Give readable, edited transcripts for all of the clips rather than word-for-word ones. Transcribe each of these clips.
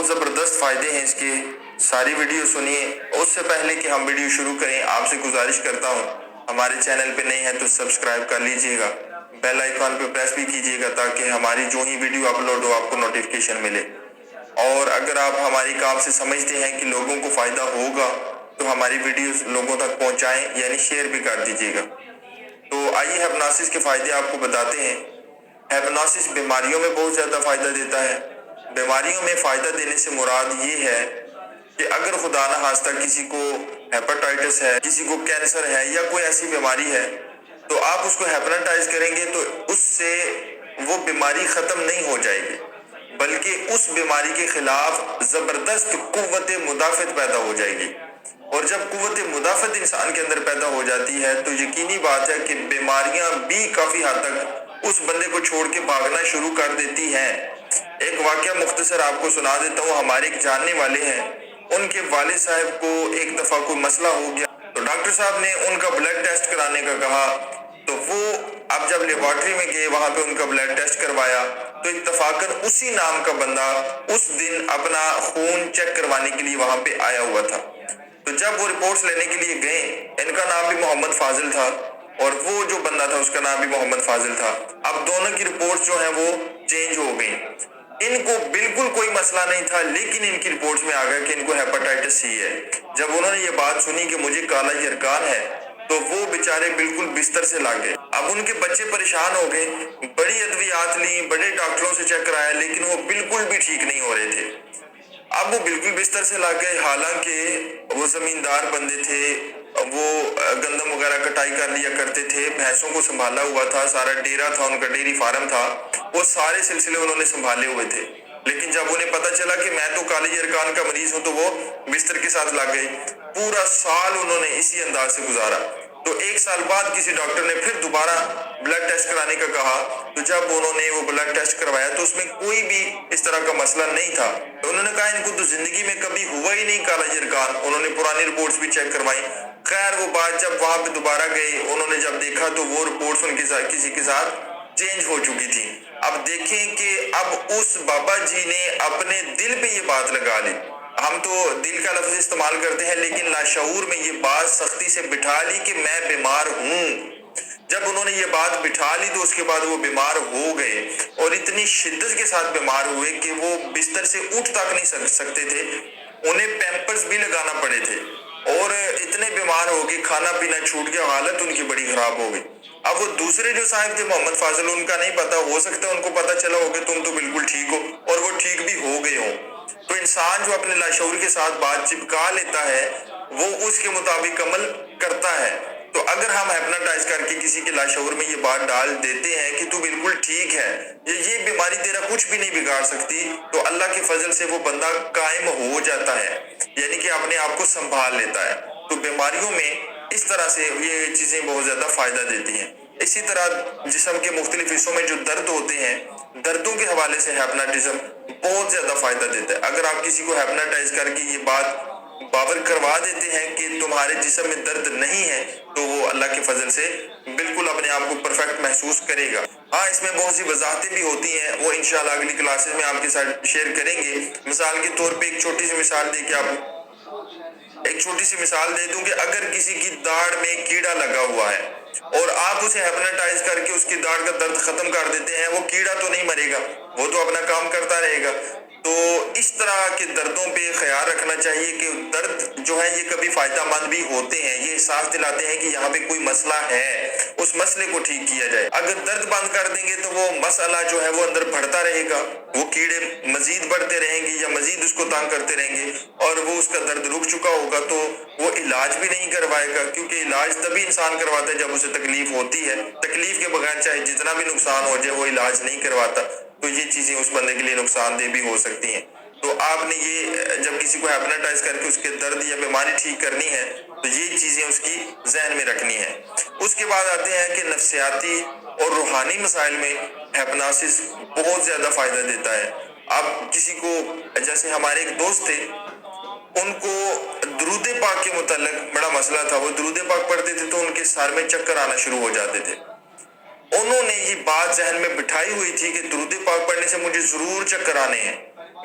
بہت زبردست فائدے ہیں اس کے، ساری ویڈیو سنیے۔ اس سے پہلے کہ ہم ویڈیو شروع کریں، آپ سے گزارش کرتا ہوں ہمارے چینل پہ نئے ہیں تو سبسکرائب کر لیجئے گا، بیل آئیکن پہ پریس بھی کیجئے گا تاکہ ہماری جو ہی ویڈیو اپلوڈ ہو آپ کو نوٹیفیکیشن ملے۔ اور اگر آپ ہماری کام سے سمجھتے ہیں کہ لوگوں کو فائدہ ہوگا تو ہماری ویڈیوز لوگوں تک پہنچائیں، یعنی شیئر بھی کر دیجئے گا۔ تو آئیے ہپنوسس کے فائدے آپ کو بتاتے ہیں۔ ہپنوسس بیماریوں میں بہت زیادہ فائدہ دیتا ہے۔ بیماریوں میں فائدہ دینے سے مراد یہ ہے کہ اگر خدا نخواستہ کسی کو ہیپاٹائٹس ہے، کسی کو کینسر ہے یا کوئی ایسی بیماری ہے تو آپ اس کو ہیپنوٹائز کریں گے تو اس سے وہ بیماری ختم نہیں ہو جائے گی، بلکہ اس بیماری کے خلاف زبردست قوت مدافعت پیدا ہو جائے گی۔ اور جب قوت مدافعت انسان کے اندر پیدا ہو جاتی ہے تو یقینی بات ہے کہ بیماریاں بھی کافی حد تک اس بندے کو چھوڑ کے بھاگنا شروع کر دیتی ہیں۔ ایک واقعہ مختصر آپ کو سنا دیتا ہوں۔ ہمارے ایک جاننے والے ہیں، ان کے والد صاحب کو ایک دفعہ کوئی مسئلہ ہو گیا تو ڈاکٹر صاحب نے ان کا بلڈ ٹیسٹ کرانے کا کہا، تو وہ اب جب لیبارٹری میں گئے وہاں پہ ان کا بلڈ ٹیسٹ کروایا تو اتفاقاً اسی نام کا بندہ اس دن اپنا خون چیک کروانے کے لیے وہاں پہ آیا ہوا تھا۔ تو جب وہ رپورٹس لینے کے لیے گئے، ان کا نام بھی محمد فاضل تھا اور وہ جو بندہ تھا اس کا نام بھی محمد فاضل تھا۔ اب دونوں کی رپورٹس جو ہیں وہ چینج ہو گئی۔ ان کو بالکل کوئی مسئلہ نہیں تھا لیکن ان کی رپورٹس میں آ گیا کہ ان کو ہیپاٹائٹس سی ہے۔ جب انہوں نے یہ بات سنی کہ مجھے کالا یرکان ہے تو وہ بیچارے بالکل بستر سے لا گئے۔ اب ان کے بچے پریشان ہو گئے، بڑی ادویات لیں، بڑے ڈاکٹروں سے چیک کرایا لیکن وہ بالکل بھی ٹھیک نہیں ہو رہے تھے۔ اب وہ بالکل بستر سے لا گئے، حالانکہ وہ زمیندار بندے تھے، وہ گندم وغیرہ کٹائی کر لیا کرتے تھے، بھینسوں کو سنبھالا ہوا تھا، سارا ڈیرا تھا ان کا، ڈیری فارم تھا، وہ سارے سلسلے انہوں نے سنبھالے ہوئے تھے۔ لیکن جب انہیں پتا چلا کہ میں تو کالے یرکان کا مریض ہوں تو وہ بستر کے ساتھ لگ گئے۔ پورا سال انہوں نے اسی انداز سے گزارا۔ تو ایک سال بعد کسی ڈاکٹر نے پھر دوبارہ بلڈ ٹیسٹ کرانے کا کہا، تو جب انہوں نے وہ بلڈ ٹیسٹ کروایا تو اس میں کوئی بھی اس طرح کا مسئلہ نہیں تھا۔ انہوں نے کہا ان کو تو زندگی میں کبھی ہوا ہی نہیں کالا یرکان۔ انہوں نے پرانی رپورٹس بھی چیک کروائی۔ خیر وہ بات جب وہاں پہ دوبارہ گئے، انہوں نے جب دیکھا تو وہ رپورٹس ان کے ساتھ کسی کے ساتھ چینج ہو چکی تھی۔ اب دیکھیں کہ اب اس بابا جی نے اپنے دل پہ یہ بات لگا لی۔ ہم تو دل کا لفظ استعمال کرتے ہیں لیکن لاشعور میں یہ بات سختی سے بٹھا لی کہ میں بیمار ہوں۔ جب انہوں نے یہ بات بٹھا لی تو اس کے بعد وہ بیمار ہو گئے اور اتنی شدت کے ساتھ بیمار ہوئے کہ وہ بستر سے اٹھ تک نہیں سکتے تھے، انہیں پیمپرز بھی لگانا پڑے تھے اور اتنے بیمار ہو گئے، کھانا پینا چھوٹ گیا، حالت ان کی بڑی خراب ہو گئی۔ اب وہ دوسرے جو صاحب تھے محمد فاضل، ان کا نہیں پتا، ہو سکتا ہے ان کو پتا چلا ہو کہ تم تو بالکل ٹھیک ہو، اور وہ ٹھیک بھی ہو گئے ہوں۔ تو انسان جو اپنے لاشعور کے ساتھ بات چپکا لیتا ہے وہ اس کے مطابق عمل کرتا ہے۔ تو اگر ہم ہیپنوٹائز کر کے کسی کے لاشعور میں یہ بات ڈال دیتے ہیں کہ تو بالکل ٹھیک ہے، یہ بیماری تیرا کچھ بھی نہیں بگاڑ سکتی، تو اللہ کے فضل سے وہ بندہ قائم ہو جاتا ہے، یعنی کہ اپنے آپ کو سنبھال لیتا ہے۔ تو بیماریوں میں اس طرح سے یہ چیزیں بہت زیادہ فائدہ دیتی ہیں۔ اسی طرح جسم کے مختلف حصوں میں جو درد ہوتے ہیں، دردوں کے حوالے سے ہیپناٹزم بہت زیادہ فائدہ دیتا ہے۔ اگر آپ کسی کو ہیپناٹائز کر کے یہ بات باور کروا دیتے ہیں کہ تمہارے جسم میں درد نہیں ہے تو وہ اللہ کے فضل سے بالکل اپنے آپ کو پرفیکٹ محسوس کرے گا۔ ہاں اس میں بہت سی وضاحتیں بھی ہوتی ہیں، وہ انشاءاللہ اگلی کلاسز میں آپ کے ساتھ شیئر کریں گے۔ مثال کے طور پہ ایک چھوٹی سی مثال دے کے ایک چھوٹی سی مثال دے دوں کہ اگر کسی کی داڑھ میں کیڑا لگا ہوا ہے اور آپ اسے ہیپناٹائز کر کے اس کی داڑھ کا درد ختم کر دیتے ہیں، وہ کیڑا تو نہیں مرے گا، وہ تو اپنا کام کرتا رہے گا۔ تو اس طرح کے دردوں پہ خیال رکھنا چاہیے کہ درد جو ہے یہ کبھی فائدہ مند بھی ہوتے ہیں، یہ احساس دلاتے ہیں کہ یہاں پہ کوئی مسئلہ ہے، اس مسئلے کو ٹھیک کیا جائے۔ اگر درد بند کر دیں گے تو وہ مسئلہ جو ہے وہ اندر بڑھتا رہے گا، وہ کیڑے مزید بڑھتے رہیں گے یا مزید اس کو تنگ کرتے رہیں گے اور وہ اس کا درد رک چکا ہوگا تو وہ علاج بھی نہیں کروائے گا، کیونکہ علاج تبھی انسان کرواتا ہے جب اسے تکلیف ہوتی ہے۔ تکلیف کے بغیر چاہے جتنا بھی نقصان ہو جائے وہ علاج نہیں کرواتا، تو یہ چیزیں اس بندے کے لیے نقصان دہ بھی ہو سکتی ہیں۔ تو آپ نے یہ جب کسی کو ہیپناٹائز کر کے اس کے درد یا بیماری ٹھیک کرنی ہے تو یہ چیزیں اس کی ذہن میں رکھنی ہے۔ اس کے بعد آتے ہیں کہ نفسیاتی اور روحانی مسائل میں ہیپنوسس بہت زیادہ فائدہ دیتا ہے۔ اب کسی کو، جیسے ہمارے ایک دوست تھے، ان کو درود پاک کے متعلق بڑا مسئلہ تھا، وہ درود پاک پڑھتے تھے تو ان کے سر میں چکر آنا شروع ہو جاتے تھے۔ انہوں نے یہ بات ذہن میں بٹھائی ہوئی تھی کہ درود پاک پڑھنے سے مجھے ضرور چکر آنے ہیں،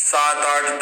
7, 8,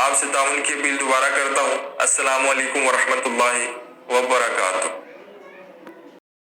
آپ سے تعاون کی اپیل دوبارہ کرتا ہوں۔ السلام علیکم ورحمۃ اللہ وبرکاتہ۔